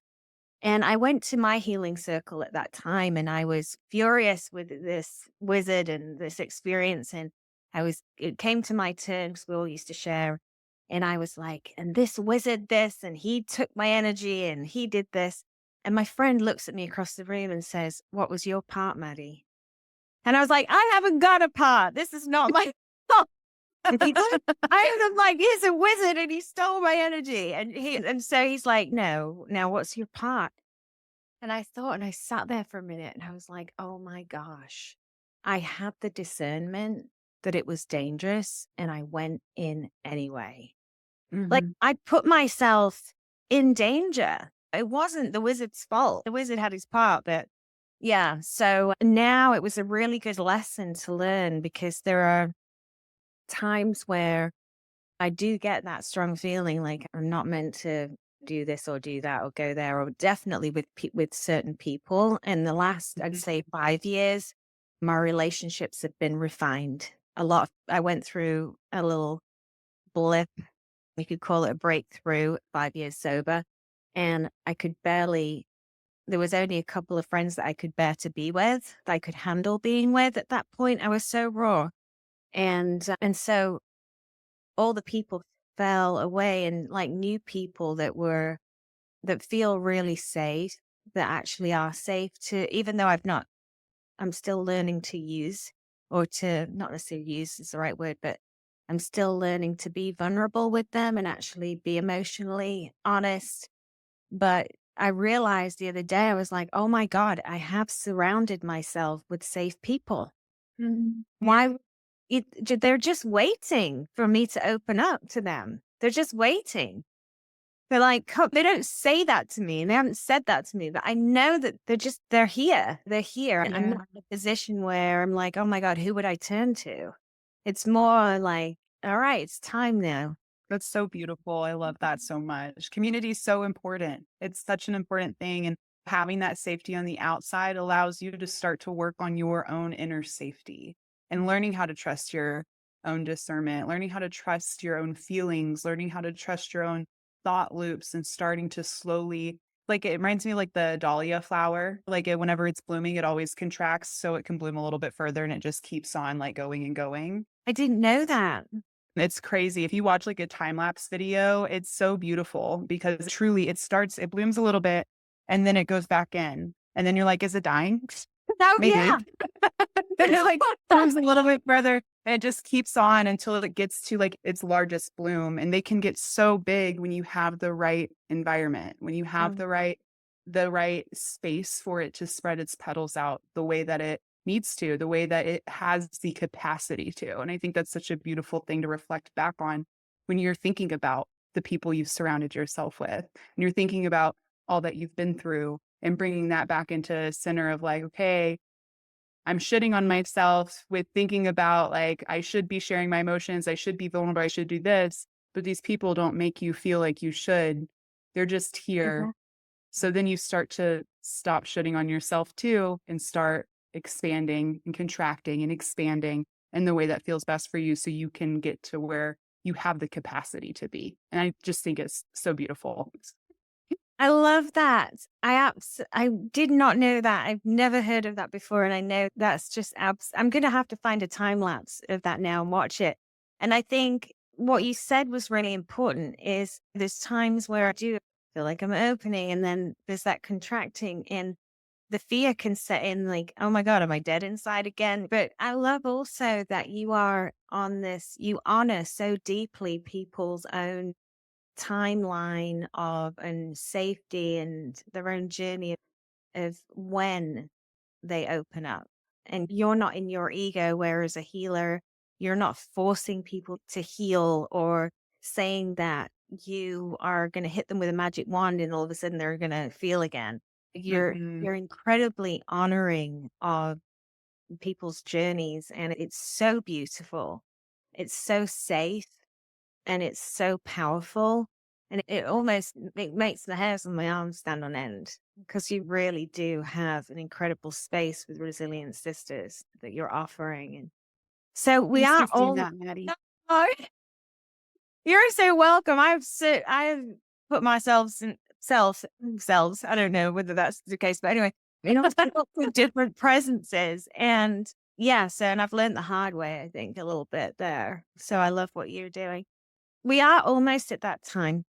And I went to my healing circle at that time and I was furious with this wizard and this experience. And it came to my turn because we all used to share. And I was like, and this wizard, this, and he took my energy and he did this. And my friend looks at me across the room and says, what was your part, Maddie? And I was like, I haven't got a part. This is not my fault. And he goes, I was like, he's a wizard and he stole my energy. And so he's like, no, now what's your part? And I thought, and I sat there for a minute and I was like, oh my gosh, I had the discernment that it was dangerous and I went in anyway. Like mhm. I put myself in danger. It wasn't the wizard's fault. The wizard had his part, but yeah. So now it was a really good lesson to learn because there are times where I do get that strong feeling like I'm not meant to do this or do that or go there, or definitely with certain people. And the last, I'd Mhm. say 5 years, my relationships have been refined. I went through a little blip. We could call it a breakthrough, 5 years sober. And there was only a couple of friends that I could bear to be with, that I could handle being with at that point. I was so raw. And so all the people fell away and like new people that feel really safe, that actually are safe to, even though I'm still learning to use or to not necessarily use is the right word, but I'm still learning to be vulnerable with them and actually be emotionally honest. But I realized the other day, I was like, oh my God, I have surrounded myself with safe people. Mhm. Yeah. Why they're just waiting for me to open up to them. They're just waiting. They're like, they don't say that to me and they haven't said that to me, but I know that they're here. They're here. And I'm Yeah. not in a position where I'm like, oh my God, who would I turn to? It's more like, all right, it's time now. That's so beautiful. I love that so much. Community is so important. It's such an important thing. And having that safety on the outside allows you to start to work on your own inner safety and learning how to trust your own discernment, learning how to trust your own feelings, learning how to trust your own thought loops, and starting to slowly, like, it reminds me like the dahlia flower, like whenever it's blooming, it always contracts so it can bloom a little bit further and it just keeps on like going and going. I didn't know that. It's crazy. If you watch like a time lapse video, it's so beautiful because truly it blooms a little bit and then it goes back in. And then you're like, is it dying? Oh, Maybe. yeah. Then it like blooms a little bit further and it just keeps on until it gets to like its largest bloom. And they can get so big when you have the right environment, when you have Um, the right space for it to spread its petals out the way that it needs to, the way that it has the capacity to. And I think that's such a beautiful thing to reflect back on when you're thinking about the people you've surrounded yourself with, and you're thinking about all that you've been through and bringing that back into center of like, okay, I'm shitting on myself with thinking about like, I should be sharing my emotions. I should be vulnerable. I should do this. But these people don't make you feel like you should. They're just here. mhm. So then you start to stop shitting on yourself too and start expanding and contracting and expanding in the way that feels best for you so you can get to where you have the capacity to be. And I just think it's so beautiful. I love that. I did not know that. I've never heard of that before, and I know that's just I'm gonna have to find a time lapse of that now and watch it. And I think what you said was really important is there's times where I do feel like I'm opening, and then there's that contracting, and the fear can set in like, "Oh my god, am I dead inside again?" But I love also that you are on this you honor so deeply people's own timeline of and safety and their own journey of when they open up. And you're not in your ego, whereas a healer, you're not forcing people to heal or saying that you are going to hit them with a magic wand and all of a sudden they're going to feel again. Mhm. You're incredibly honoring of people's journeys, and it's so beautiful. It's so safe and it's so powerful, and it almost it makes the hairs on my arms stand on end because you really do have an incredible space with Resilient Sisters that you're offering. And so we Thanks are for seeing all that, Maddie. oh, you're so welcome. I've put myself in selves. I don't know whether that's the case, but anyway, you know, with different presences. And yes, and I've learned the hard way, I think, a little bit there. So I love what you're doing. We are almost at that time.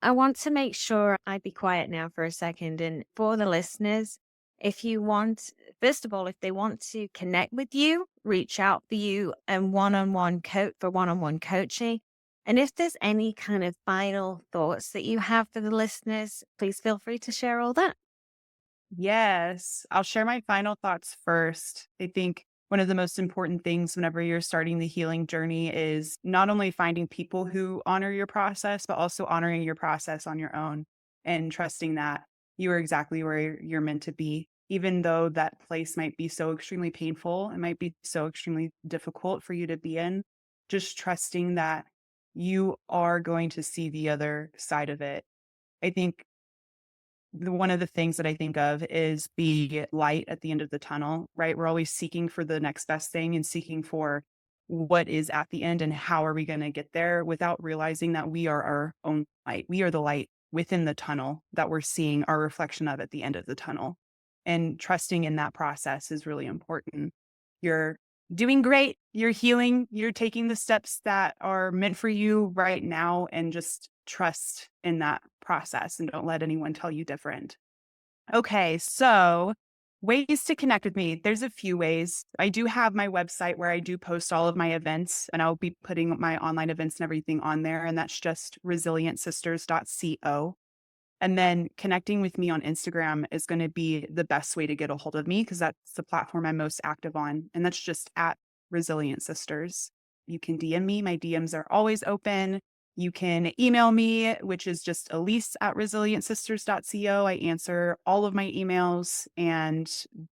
I want to make sure I be quiet now for a second. And for the listeners, if you want, first of all, if they want to connect with you, reach out for you and one on one coaching. And if there's any kind of final thoughts that you have for the listeners, please feel free to share all that. Yes, I'll share my final thoughts first. I think one of the most important things whenever you're starting the healing journey is not only finding people who honor your process, but also honoring your process on your own and trusting that you are exactly where you're meant to be. Even though that place might be so extremely painful, it might be so extremely difficult for you to be in, just trusting that you are going to see the other side of it. I think one of the things that I think of is the light at the end of the tunnel, right? We're always seeking for the next best thing and seeking for what is at the end and how are we going to get there without realizing that we are our own light. We are the light within the tunnel that we're seeing our reflection of at the end of the tunnel. And trusting in that process is really important. You're doing great. You're healing. You're taking the steps that are meant for you right now and just trust in that process and don't let anyone tell you different. Okay, so ways to connect with me. There's a few ways. I do have my website where I do post all of my events, and I'll be putting my online events and everything on there. And that's just resilientsisters.co. And then connecting with me on Instagram is going to be the best way to get a hold of me because that's the platform I'm most active on. And that's just at Resilient Sisters. You can DM me. My DMs are always open. You can email me, which is just Elise at resilientsisters.co. I answer all of my emails and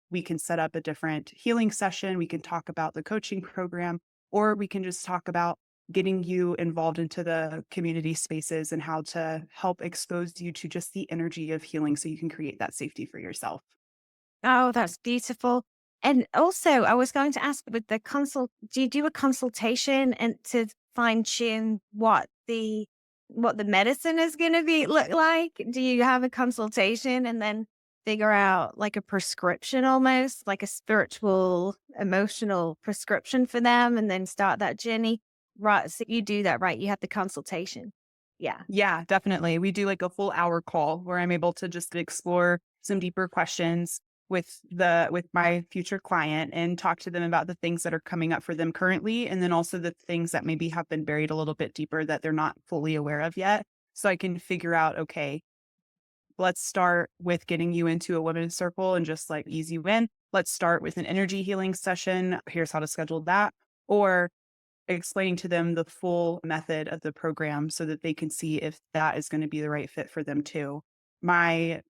we can set up a different healing session. We can talk about the coaching program, or we can just talk about getting you involved into the community spaces and how to help expose you to just the energy of healing so you can create that safety for yourself. Oh, that's beautiful. And also, I was going to ask with the do you do a consultation and to fine tune what the medicine is going to be look like? Do you have a consultation and then figure out like a prescription almost, like a spiritual, emotional prescription for them and then start that journey? Right. So you do that, right? You have the consultation. Yeah. Yeah, definitely. We do like a full hour call where I'm able to just explore some deeper questions with my future client and talk to them about the things that are coming up for them currently and then also the things that maybe have been buried a little bit deeper that they're not fully aware of yet. So I can figure out, okay, let's start with getting you into a women's circle and just like ease you in. Let's start with an energy healing session. Here's how to schedule that. Or explaining to them the full method of the program so that they can see if that is going to be the right fit for them too. My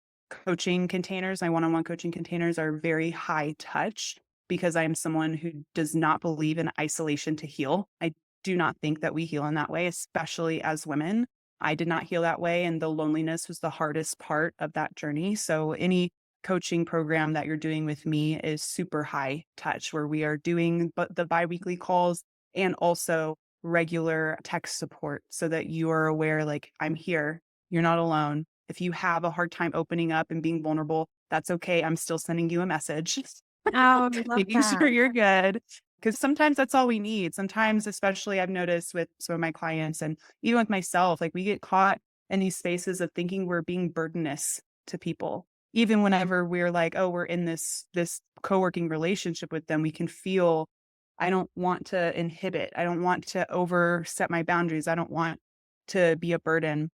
my one-on-one coaching containers are very high touch because I am someone who does not believe in isolation to heal. I do not think that we heal in that way, especially as women. I did not heal that way, and the loneliness was the hardest part of that journey. So, any coaching program that you're doing with me is super high touch, where we are doing the biweekly calls and also regular text support so that you are aware, like, I'm here. You're not alone. If you have a hard time opening up and being vulnerable, that's okay. I'm still sending you a message, Oh, I love making that. sure you're good. Because sometimes that's all we need. Sometimes, especially I've noticed with some of my clients and even with myself, like we get caught in these spaces of thinking we're being burdenous to people. Even whenever we're like, oh, we're in this co-working relationship with them, we can feel I don't want to inhibit. I don't want to overstep my boundaries. I don't want to be a burden.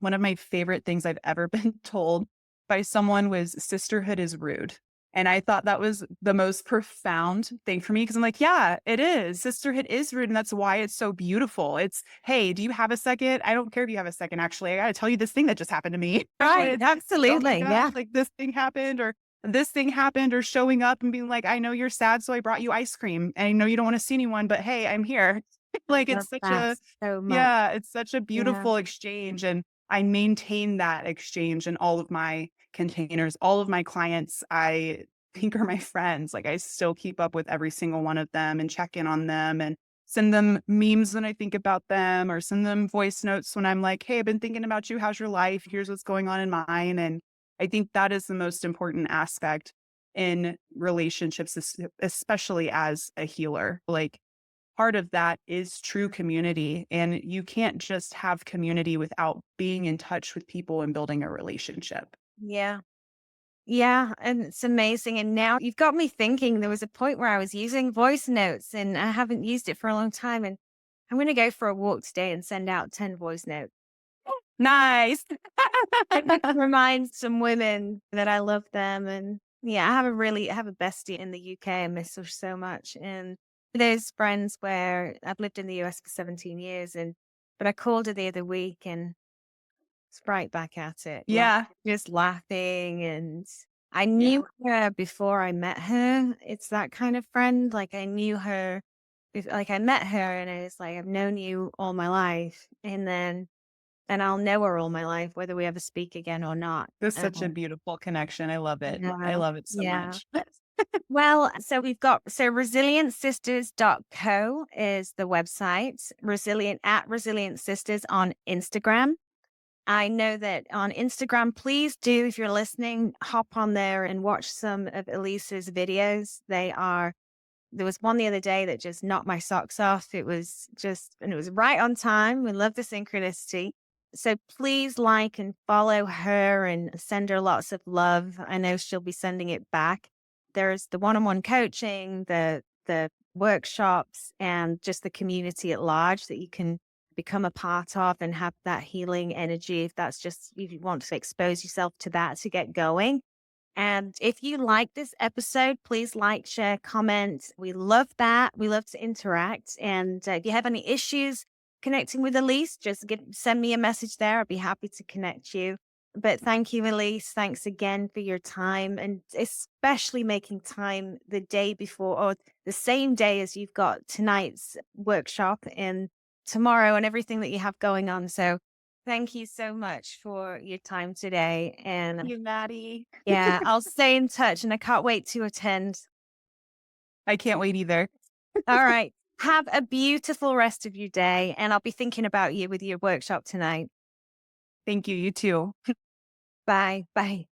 One of my favorite things I've ever been told by someone was sisterhood is rude. And I thought that was the most profound thing for me because I'm like, yeah, it is. Sisterhood is rude. And that's why it's so beautiful. It's, hey, do you have a second? I don't care if you have a second, actually. I got to tell you this thing that just happened to me. Right. It's, oh my Absolutely. gosh, Yeah. like this thing happened, or showing up and being like, I know you're sad. So I brought you ice cream. And I know you don't want to see anyone, but hey, I'm here. I Like love it's such that a, so much. yeah, it's such a Yeah. beautiful exchange. And I maintain that exchange in all of my containers, all of my clients, I think are my friends. Like I still keep up with every single one of them and check in on them and send them memes when I think about them or send them voice notes when I'm like, hey, I've been thinking about you. How's your life? Here's what's going on in mine. And I think that is the most important aspect in relationships, especially as a healer. Like part of that is true community. And you can't just have community without being in touch with people and building a relationship. Yeah. Yeah. And it's amazing. And now you've got me thinking there was a point where I was using voice notes and I haven't used it for a long time. And I'm going to go for a walk today and send out 10 voice notes. Nice. And just remind some women that I love them. And yeah, I have a bestie in the UK. I miss her so much. And there's friends where I've lived in the US for 17 years but I called her the other week and it's right back at it, Yeah. just laughing, and I Yeah. knew her before I met her. It's that kind of friend, like, I knew her like, I met her and I was like, "I've known you all my life," and I'll know her all my life, whether we ever speak again or not. That's such a beautiful connection. I love it. I Yeah, love it so yeah. much. Well, so resilient sisters.co is the website, resilient sisters on Instagram. I know that on Instagram, please do, if you're listening, hop on there and watch some of Elise's videos. There was one the other day that just knocked my socks off. And it was right on time. We love the synchronicity. So please like and follow her and send her lots of love. I know she'll be sending it back. There's the one-on-one coaching, the workshops, and just the community at large that you can become a part of and have that healing energy if you want to expose yourself to that to get going. And if you like this episode, please like, share, comment. We love that. We love to interact. And if you have any issues connecting with Elise, send me a message there. I'd be happy to connect you. But thank you, Elise. Thanks again for your time and especially making time the day before or the same day as you've got tonight's workshop. And tomorrow and everything that you have going on. So thank you so much for your time today. And You, Maddie. yeah, I'll stay in touch and I can't wait to attend. I can't wait either. All right. Have a beautiful rest of your day. And I'll be thinking about you with your workshop tonight. Thank you. You too. Bye. Bye.